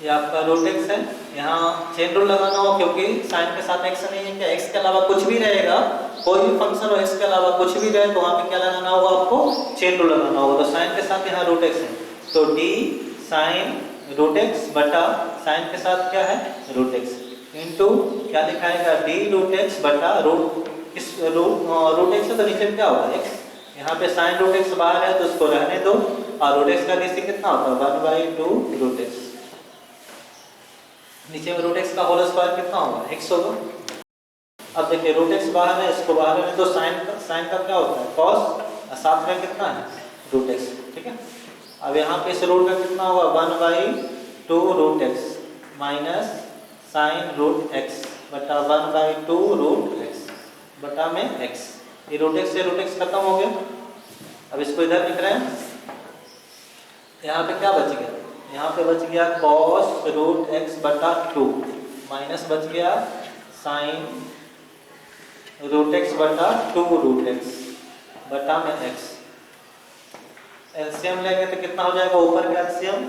ये आपका रूट एक्स है, यहाँ चेन रूल लगाना हो क्योंकि साइन के साथ एक्स नहीं है, क्या एक्स के अलावा कुछ भी रहेगा, कोई भी फंक्शन हो एक्स के अलावा कुछ भी रहे तो वहाँ पे क्या लगाना होगा आपको चेन रूल लगाना होगा। तो साइन के साथ यहाँ रूट एक्स है, तो d साइन रूट एक्स बटा साइन के साथ क्या है रूट एक्स इनटू क्या लिखाएगा d रूट एक्स बटा रूट किस रूट एक्स है तो नीचे में क्या होगा एक्स, यहाँ पे साइन रूट एक्स बाहर है तो उसको रहने दो, और रूट एक्स का नीचे कितना होता है 1/2 रूट एक्स, नीचे में रूट एक्स का होल स्क्वायर कितना होगा एक्स होगा। अब देखिए रूट एक्स बाहर है, इसको बाहर रहने दो, साइन का क्या होता है कॉस, और साथ में कितना है रूट एक्स, ठीक है। अब यहाँ पे इस रूट का कितना होगा 1/2 root x minus sine root x बटा 1/2 रूट एक्स बटा में एक्स, ये रूट एक्स से रूट एक्स खत्म हो गया। अब इसको इधर लिख रहे हैं, यहाँ पे क्या बच गया, यहाँ पे बच गया कॉस रूट एक्स बटा 2 माइनस बच गया साइन रूट एक्स बटा 2 रूट एक्स बटा में एक्स। एलसीएम लेंगे तो कितना हो जाएगा ऊपर का एलसीएम,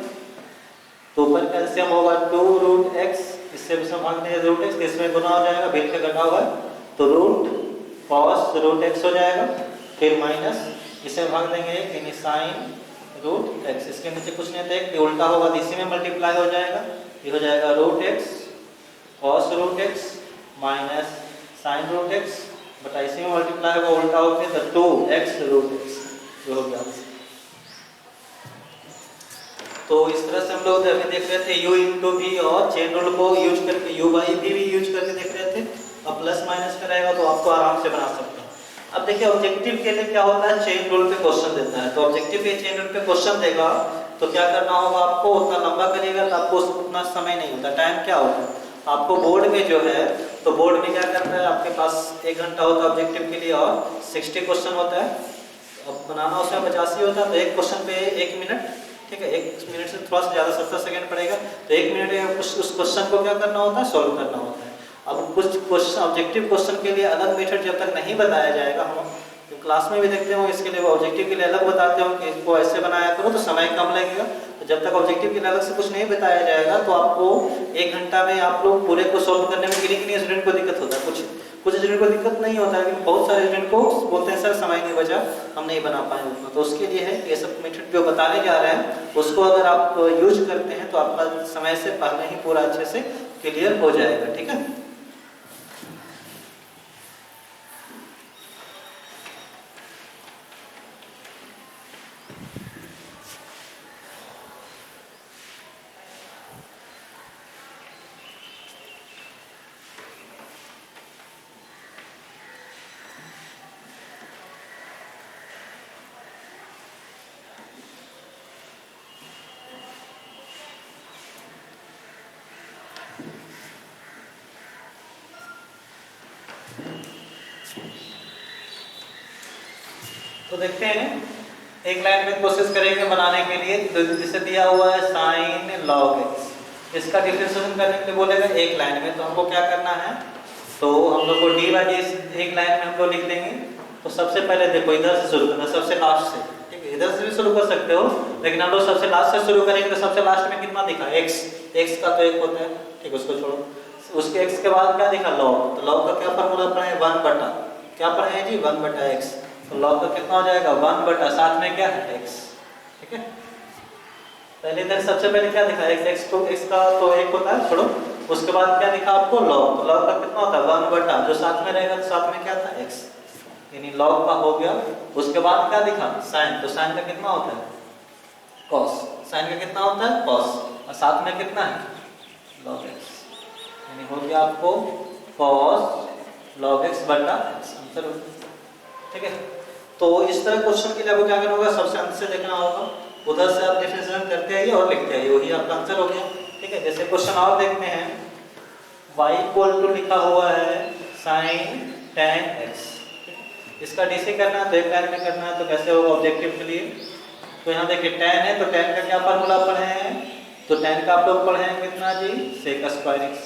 तो ऊपर का एलसीएम होगा 2 रूट एक्स, इससे भी हम भाग देंगे रूट एक्स, इसमें गुना हो जाएगा, बीच में घटा हुआ तो रूट कॉस रूट एक्स हो जाएगा, फिर माइनस इसे भाग देंगे यानी साइन रूट एक्स, इसके नीचे कुछ नहीं था, ये उल्टा होगा तो इसी में मल्टीप्लाई हो जाएगा, ये हो जाएगा root x cos root x minus sine root x बटा इसी में मल्टीप्लाई होगा उल्टा होकर तो 2x रूट एक्स जो हो गया। तो इस तरह से हम लोग अभी देख रहे थे u इंटू v और चेन रूल को यूज करके u बाई v भी यूज करके देख रहे थे, अब प्लस माइनस कराएगा तो आपको आराम से बना सकते हैं। अब देखिए ऑब्जेक्टिव के लिए क्या होता है चेन रूल पे क्वेश्चन देता है, तो ऑब्जेक्टिव के चेन रूल पे क्वेश्चन देगा तो क्या करना होगा आपको, उतना लंबा करिएगा तो आपको उतना समय नहीं होता, टाइम क्या होता है आपको बोर्ड में जो है, तो बोर्ड में क्या करता है आपके पास 1 घंटा होता है ऑब्जेक्टिव के लिए और 60 क्वेश्चन होता है, अब बनाना उसमें 85 होता है तो एक क्वेश्चन पे 1 मिनट, ठीक है 1 मिनट से थोड़ा सा ज़्यादा 70 सेकंड पड़ेगा, तो 1 मिनट में उस क्वेश्चन को क्या करना होता है सॉल्व करना होता है। अब कुछ क्वेश्चन ऑब्जेक्टिव क्वेश्चन के लिए अलग मेथड जब तक नहीं बताया जाएगा, हम क्लास में भी देखते हो इसके लिए ऑब्जेक्टिव के लिए अलग बताते हो कि इसको ऐसे बनाया करो तो समय कम लगेगा, तो जब तक ऑब्जेक्टिव के लिए अलग से कुछ नहीं बताया जाएगा तो आपको 1 घंटा में आप लोग पूरे को सॉल्व करने में किन्हीं स्टूडेंट को दिक्कत होता है, कुछ स्टूडेंट को दिक्कत नहीं होता है, लेकिन बहुत सारे स्टूडेंट को बोलते हैं सर समय नहीं बचा हम नहीं बना पाए उतना, तो उसके लिए है ये सब मेथड जो बताने जा रहे हैं उसको अगर आप यूज करते हैं तो आपका समय से पहले ही पूरा अच्छे से क्लियर हो जाएगा, ठीक है। तो देखते हैं एक लाइन में कोशिश करेंगे बनाने के लिए, जिसे दिया हुआ है साइन लॉग एक्स, इसका डिफरेंशिएशन करने के लिए बोलेगा एक लाइन में, तो हमको क्या करना है तो हम लोग को डी बाई डी एक लाइन में हम लोग लिख देंगे। तो सबसे पहले देखो इधर से शुरू करना, सबसे लास्ट से, ठीक है इधर से भी शुरू कर सकते हो लेकिन हम लोग सबसे लास्ट से शुरू करेंगे, तो सबसे लास्ट में कितना दिखा x का तो 1 होता है, ठीक उसको छोड़ो, उसके x के बाद क्या दिखा लॉग, तो लॉग का क्या फार्मूला पढ़े 1 बटा क्या पढ़े जी 1 बटा x, तो लॉग का कितना हो जाएगा 1 बटा साथ में क्या है x, ठीक है। पहले इधर सबसे पहले क्या दिखा x का तो 1 होता है छोड़ो, उसके बाद क्या दिखा आपको लॉग, तो लॉग का कितना होता है 1 बटा जो साथ में रहेगा तो साथ में क्या था x, यानी लॉग का हो गया। उसके बाद क्या दिखा साइन, तो साइन का कितना होता है कॉस, साइन का कितना होता है कॉस, और साथ में कितना है लॉग x, यानी हो गया आपको कॉस लॉग x बटा x आंसर, ठीक है। तो इस तरह क्वेश्चन के लिए आपको क्या करना होगा सबसे अंत से देखना होगा, उधर से आप डिफरेंशिएशन करते आइए और लिखते आइए, वही आपका आंसर हो गया, ठीक है। जैसे क्वेश्चन और देखते हैं y इक्वल टू लिखा हुआ है sin tan x, इसका डीसी करना है तो एक लाइन में करना है, तो कैसे होगा ऑब्जेक्टिव के लिए, तो यहाँ देखिए tan है तो tan का क्या फार्मूला पढ़े हैं, तो tan का आप लोग पढ़े हैं कितना जी sec स्क्वायर x,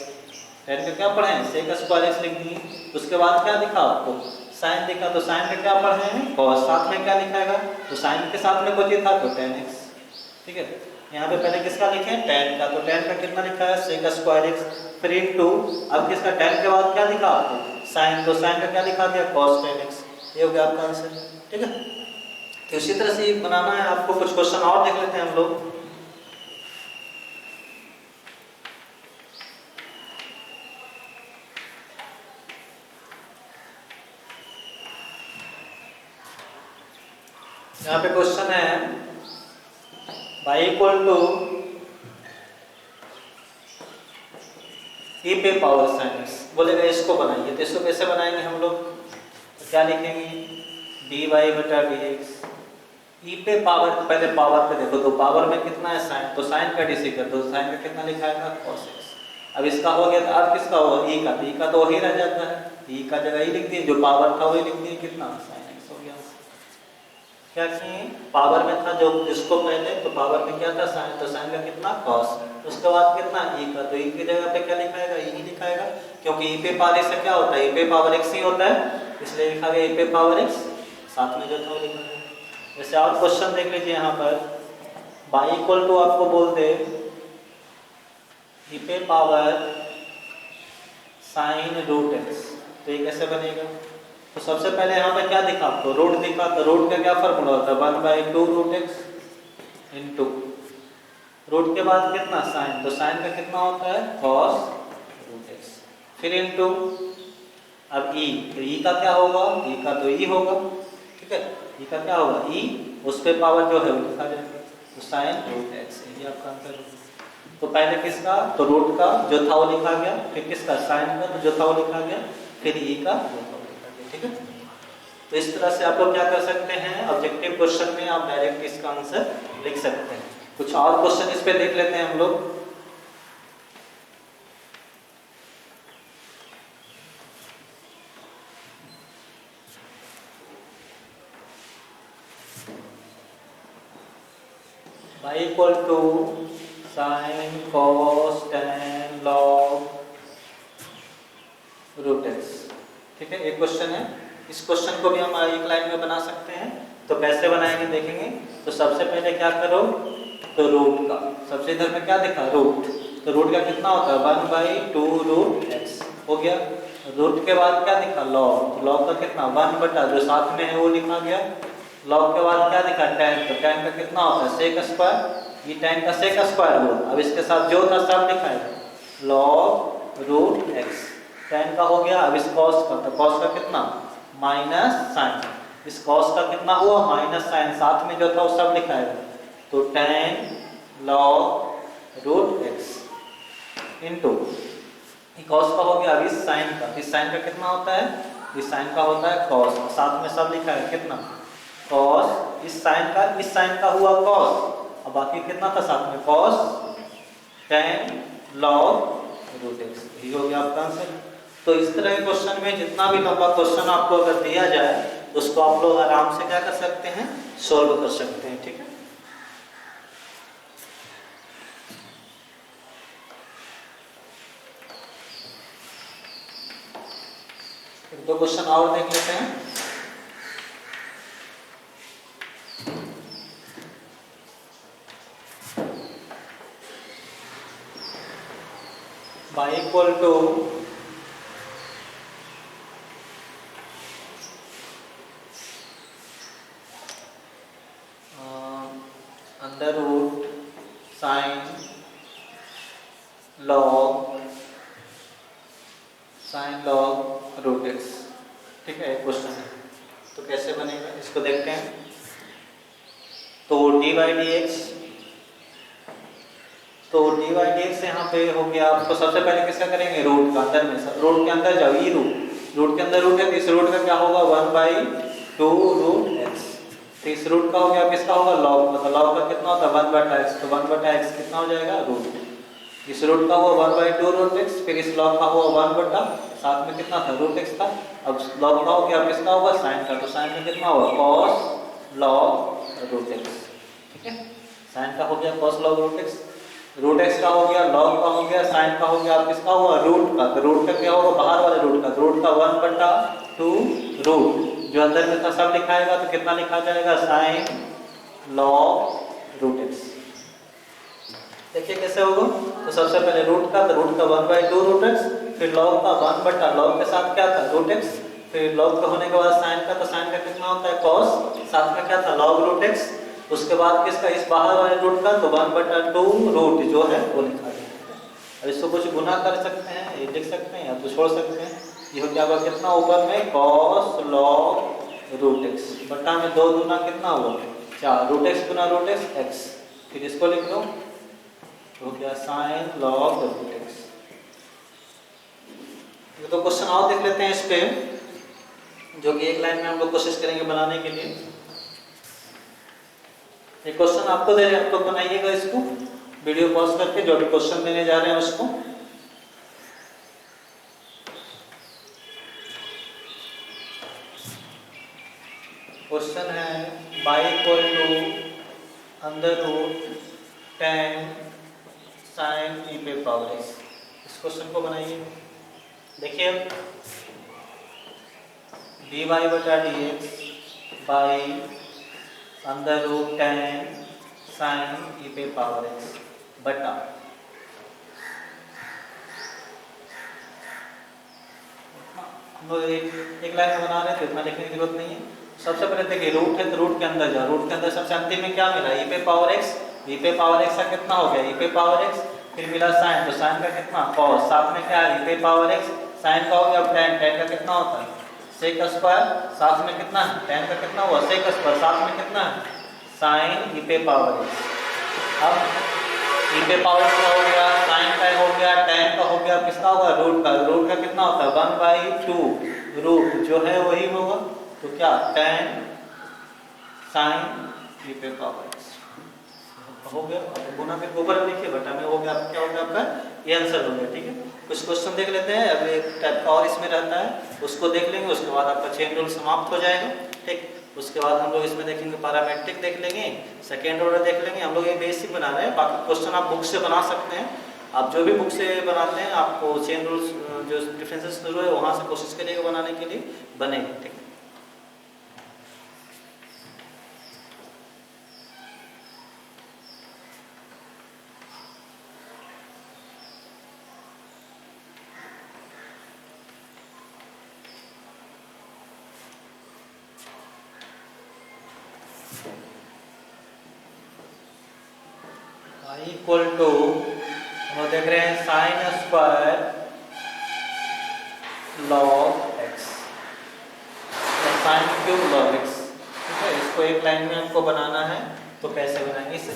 tan का क्या पढ़े हैं sec स्क्वायर x लिख दिए। उसके बाद क्या दिखा आपको साइन दिखा, तो साइन का क्या पढ़े हैं cos, साथ में क्या लिखाएगा तो साइन के साथ में कुछ था तो tan x, ठीक है। यहाँ पे पहले किसका लिखे tan का, तो tan का कितना लिखा है sec स्क्वायर x, फिर इनटू अब किसका tan के बाद क्या दिखा आपको साइन, तो साइन का क्या लिखा दिया cos tan x, ये हो गया आपका आंसर, ठीक है। तो इसी तरह से बनाना है आपको, कुछ क्वेश्चन और देख लेते हैं हम लोग। यहाँ पे क्वेश्चन है y इक्वल टू e पे पावर साइन x, बोलेगा इसको बनाइए। तो इसको कैसे बनाएंगे हम लोग? तो क्या लिखेंगे? dy बटा dx। e पे पावर, पहले पावर पे देखो तो पावर में कितना है साइन, तो साइन का डीसी कर दो, साइन का कितना लिखा है cos x। अब इसका हो गया, तो अब किसका होगा? e का, तो e का तो वही रह जाता है, e का जगह ही लिख दिए, जो पावर था वही लिख दिए, कितना साइन x हो गया। क्या किए? पावर में था जो जिसको पहले, तो पावर में क्या था साइन, तो साइन का कितना cos, उसके बाद कितना e का, तो e की जगह पे क्या लिखाएगा? e ही लिखाएगा, क्योंकि e पे पावर से क्या होता है? e पे पावर x ही होता है, इसलिए लिखा गया e पे पावर x, साथ में जो था वो लिखा गया। जैसे और क्वेश्चन देख लीजिए, यहाँ पर y इक्वल टू आपको बोल दे e पे पावर साइन रूट x, तो ये कैसे बनेगा? तो सबसे पहले यहाँ पे क्या दिखा आपको? रूट दिखा, तो रूट का क्या फॉर्मूला होता है? 1/2 रूट x इंटू रूट के बाद कितना साइन, तो साइन का कितना होता है? cos रूट x, फिर इंटू अब e, तो e का क्या होगा? e का तो e होगा, ठीक है, e का क्या होगा? e, उस पे पावर जो है वो लिखा जाएगा, तो साइन रूट x, ये आपका आंसर होगा। तो पहले किसका? तो रूट का जो था वो लिखा गया, फिर किसका? साइन का जो था वो लिखा गया, फिर e का जो था वो लिखा गया, ठीक है। तो इस तरह से आप लोग क्या कर सकते हैं, ऑब्जेक्टिव क्वेश्चन में आप डायरेक्ट इसका आंसर लिख सकते हैं। कुछ और क्वेश्चन इस पे देख लेते हैं हम लोग। y equal to sine cos tan log root x, ठीक है, एक क्वेश्चन है। इस क्वेश्चन को भी हम एक लाइन में बना सकते हैं, तो कैसे बनाएंगे देखेंगे। तो सबसे पहले क्या करो, तो रूट का, सबसे इधर में क्या दिखा? रूट, तो रूट का कितना होता है? 1/2 रूट x हो गया। रूट के बाद क्या दिखा? लॉग, लॉग का कितना? 1 बटा जो साथ में है वो लिखा गया। लॉग के बाद क्या दिखा? tan, तो tan का कितना होता है? सेक स्क्वायर, ये tan का सेक स्क्वायर हुआ। अब इसके साथ जो था सब लिखा है, लॉग रूट x, tan का हो गया। अब इस cos का, तो cos का कितना? माइनस साइन, इस cos का कितना हुआ? माइनस साइन, साथ में जो था वो सब लिखा है, तो tan log root x into cos का हो गया। अब इस साइन का, इस साइन का कितना होता है? इस साइन का होता है cos, साथ में सब लिखा है, कितना? cos, इस साइन का हुआ cos, अब बाकी कितना था साथ में? cos tan log root x, ये हो गया आपका आंसर। तो इस तरह के क्वेश्चन में जितना भी लंबा क्वेश्चन आपको अगर दिया जाए, तो उसको आप लोग आराम से क्या कर सकते हैं? सॉल्व कर सकते हैं, ठीक है। दो क्वेश्चन और देख लेते हैं। y equal to under root sine log root x, ठीक है, एक क्वेश्चन है। तो कैसे बनेगा इसको देखते हैं। तो dy/dx, तो dy/dx यहाँ पे हो गया। आपको सबसे पहले किसका करेंगे? रूट का, अंदर में, रूट के अंदर जाओ, ई रूट के अंदर रूट है, तो इस रूट का क्या होगा? 1/2 रूट x, तो इस रूट का हो गया, किसका होगा? लॉग, मतलब लॉग का कितना होता है? 1/x, तो 1/x कितना हो जाएगा? रूट। इस रूट का हुआ 1/2 रूट x, फिर इस लॉग का हुआ 1 बटा, साथ में कितना था? रूट x था। अब लॉग का हो गया, अब किसका होगा? साइन का, तो साइन में कितना होगा? cos log रूट x, ठीक है, साइन का हो गया cos log root x, root x का हो गया, लॉग का हो गया, साइन का हो गया, अब किसका हुआ? रूट का, तो रूट का क्या होगा? बाहर वाले रूट का, रूट का 1/2 रूट, जो अंदर में था सब लिखाएगा, तो कितना लिखा जाएगा? Sine log root x। देखिए कैसे होगा। तो सबसे पहले रूट का, तो रूट का 1/2 रूट x, फिर लॉग का 1 बटा, लॉग के साथ क्या था? रूट x, फिर लॉग का होने के बाद साइन का, तो साइन का कितना होता है? cos, साथ में क्या था? लॉग रूट x, उसके बाद किसका? इस बाहर वाले रूट का, तो 1/2 रूट जो है वो लिखा गया। अब इसको कुछ गुना कर सकते हैं, ये लिख सकते हैं, या तो छोड़ सकते हैं। ये हो गया कितना ऊपर में? cos log रूट एक्स बटा में 2 दूना कितना हुआ 4 रूट एक्स गुना रूट एक्स फिर इसको लिख लो तो क्या साइन लॉग रूट एक्स। ये तो क्वेश्चन और देख लेते हैं इस पे जो कि एक लाइन में हम लोग कोशिश करेंगे बनाने के लिए। एक क्वेश्चन आपको दे रहे हैं, आप लोग बनाइएगा इसको वीडियो पॉज करके जो भी क्वेश्चन देने जा रहे हैं उसको। क्वेश्चन है y equal to under root 10 sine e पे पावर एक्स। इस क्वेश्चन को बनाइए। देखिए dy बटा dx by under root 10 sine e पे पावर एक्स बटा हम लोग एक लाइन में बना रहे थे, इतना लिखने की जरूरत नहीं है। सबसे पहले देखिए रूट है तो रूट के अंदर जाओ, रूट के अंदर सबसे अंतिम में क्या मिला ई पे पावर एक्स, ई पे पावर एक्स का कितना हो गया ई पे पावर एक्स, फिर मिला साइन तो साइन का कितना कॉस, साथ में क्या है ई पे पावर एक्स साइन का हो गया, अब tan tan का कितना होता है सेक स्क्वायर, साथ में कितना है tan का कितना हुआ सेक स्क्वायर, साथ में कितना है साइन ई पे पावर एक्स। अब ई पे पावर का हो गया साइन का हो गया tan का हो गया, किसका होगा रूट का, रूट का कितना होता है 1/2 रूट जो है वही होगा तो क्या tan साइन ई पे पावर एक्स हो गया। अब गुना फिर ऊपर लिखिए बटा में हो गया, क्या हो गया आपका ये आंसर हो गया। ठीक है, कुछ क्वेश्चन देख लेते हैं, अब एक टाइप का और इसमें रहता है उसको देख लेंगे, उसके बाद आपका चेन रूल समाप्त हो जाएगा। ठीक, उसके बाद हम लोग इसमें देखेंगे पैरामेट्रिक देख लेंगे, सेकेंड ऑर्डर देख लेंगे। हम लोग ये बेसिक बना रहे हैं, बाकी क्वेश्चन आप बुक से बना सकते हैं। आप जो भी बुक से बनाते हैं आपको चेन रूल्स जो डिफरेंसेस शुरू है वहाँ से कोशिश करिएगा बनाने के लिए बनेगा। ठीक है, इक्वल टू हम देख रहे हैं sine square log x, sign cube log x. ठीक है, इसको एक लाइन में हमको बनाना है तो कैसे बनाएंगे इसे।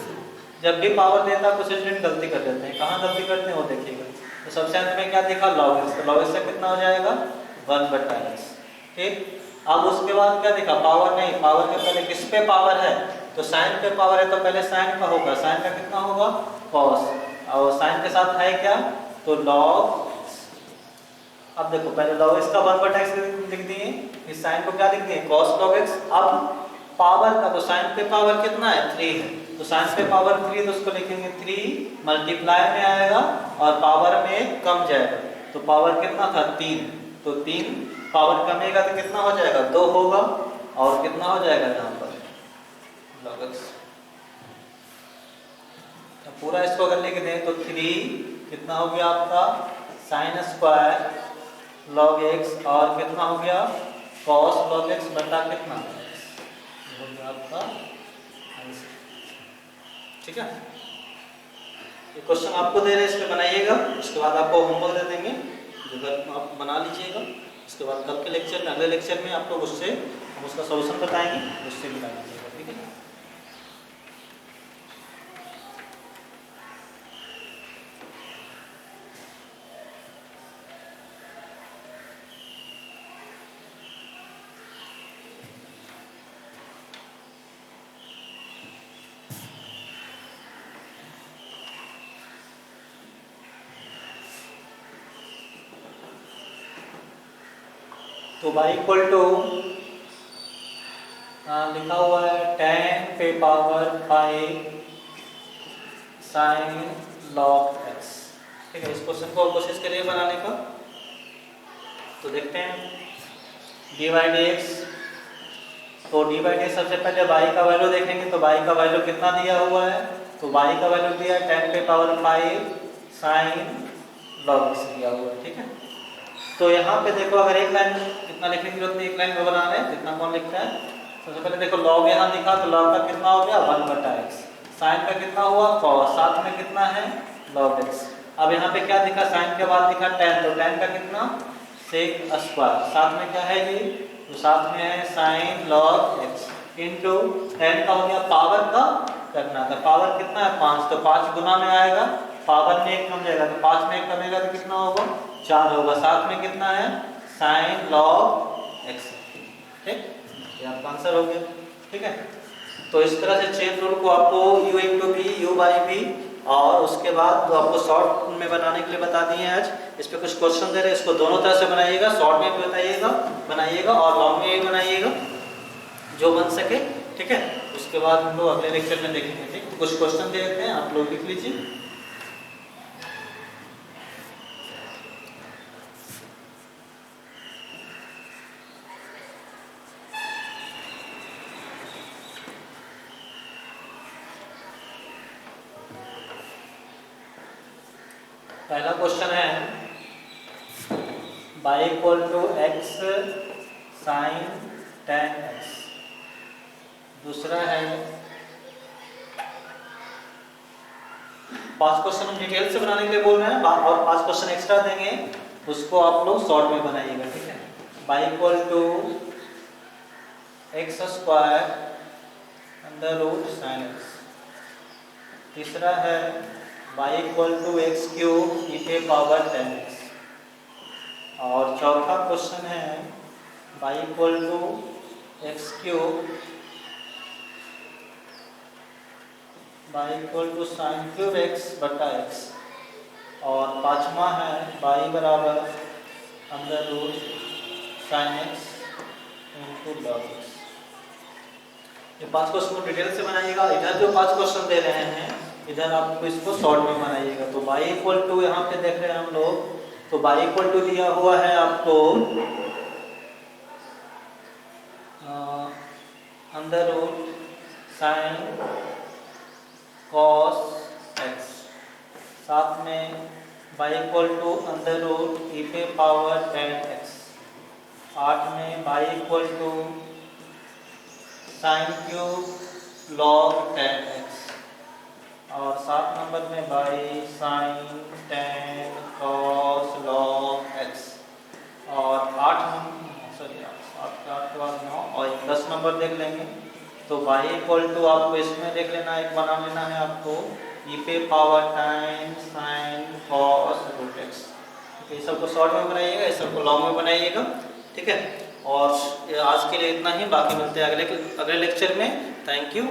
जब भी पावर देता है कुछ स्टूडेंट गलती कर देते हैं, कहाँ गलती करते हैं वो देखिएगा। तो सबसे अंत में क्या देखा लॉग एक्स, तो लॉग एक्स से कितना हो जाएगा 1/x। ठीक, अब उसके बाद क्या देखा पावर नहीं, पावर के पहले किस पे पावर है तो साइन पे पावर है तो पहले साइन का होगा, साइन का कितना होगा कॉस, और साइन के साथ है क्या तो लॉग। अब देखो पहले लॉग एक्स का 1/x लिख दिए, इस साइन को क्या लिख दिए कॉस लॉग एक्स। अब पावर का तो साइन पे पावर कितना है 3 है तो साइन पे पावर 3 तो उसको लिखेंगे 3 मल्टीप्लाई में आएगा और पावर में कम जाएगा तो पावर कितना था 3, तो 3 पावर कमेगा तो कितना हो जाएगा 2 होगा और कितना हो जाएगा यहाँ पर log x। तो पूरा इसको अगर लिख दें तो 3 कितना हो गया आपका साइन स्क्वायर log x और कितना हो गया cos log x बटा कितना हो गया आपका आंसर। ठीक है, ये क्वेश्चन आपको दे रहे हैं, इस पे बनाइएगा, उसके बाद आपको होमवर्क दे देंगे जो घर आप बना लीजिएगा। उसके बाद कल के लेक्चर में अगले लेक्चर में आप लोग उससे हम उसका सॉल्यूशन बताएंगे, उससे बना लीजिएगा। ठीक है, तो y इक्वल टू लिखा हुआ है 10 पे पावर 5 साइन लॉग x। ठीक है, इस क्वेश्चन को कोशिश करिए बनाने का। तो देखते हैं dy dx, तो dy dx सबसे पहले y का वैल्यू देखेंगे तो y का वैल्यू कितना दिया हुआ है तो y का वैल्यू दिया है 10 पे पावर 5 साइन लॉग x दिया हुआ है। ठीक है, तो यहाँ पे देखो अगर एक लाइन इतना लिखने की जरूरत नहीं, एक लाइन में बना रहे हैं जितना कौन लिखता है। सबसे पहले देखो लॉग यहाँ दिखा तो लॉग का कितना हो गया 1/x, साइन का कितना हुआ cos, साथ में कितना है log x। अब यहाँ पे क्या दिखा साइन के बाद दिखा tan, तो tan का कितना sec स्क्वायर, साथ में क्या है ये तो साथ में है sign log x into ten का हो गया पावर का करना था, पावर कितना है 5, तो 5 गुना में आएगा, पावर में 1 कम जाएगा, तो 5 में 1 कमेगा तो कितना होगा 4 होगा, साथ में कितना है साइन लॉग एक्स। ठीक, ये आपका आंसर हो गया। ठीक है, तो इस तरह से चेन रूल को आपको u into B U by B और उसके बाद तो आपको शॉर्ट में बनाने के लिए बता दिए हैं आज। इस पे कुछ क्वेश्चन दे रहे हैं, इसको दोनों तरह से बनाइएगा, शॉर्ट में भी बनाइएगा और लॉन्ग में भी बनाइएगा, जो बन सके। ठीक है, उसके बाद हम लोग अगले लेक्चर में देखेंगे। ठीक, कुछ क्वेश्चन दे देते हैं, आप लोग लिख लीजिए। पहला क्वेश्चन है y equal to x sine tan x. दूसरा है 5 क्वेश्चन हम डिटेल से बनाने के लिए बोल रहे हैं और 5 क्वेश्चन एक्स्ट्रा देंगे, उसको आप लोग शॉर्ट में बनाइएगा। ठीक है, y equal to x square under root sine x. तीसरा है y equal to x cube e पे पावर 10x। और चौथा क्वेश्चन है y equal to x cube y equal to sine cube x बटा x। और पांचवा है y बराबर under root sine x into log x। ये 5 क्वेश्चन को डिटेल से बनाइएगा। इधर जो 5 क्वेश्चन दे रहे हैं इधर आपको इसको शॉर्ट में बनाइएगा। तो y इक्वल टू यहाँ पे देख रहे हैं हम लोग, तो y इक्वल टू दिया हुआ है आपको under root sine cos x, साथ में y equal to under root e पे पावर 10x। 8 में y equal to sine cube log 10x। और 7 नंबर में y sine 10 cos log x। और 8 के बाद 9 और 10 नंबर देख लेंगे। तो y इक्वल टू आपको इसमें देख लेना, एक बना लेना है आपको e पे power 10 sine cos root x। ये सबको शॉर्ट में बनाइएगा, ये सबको लॉन्ग में बनाइएगा। ठीक है, और आज के लिए इतना ही, बाकी मिलते हैं अगले लेक्चर में। Thank you.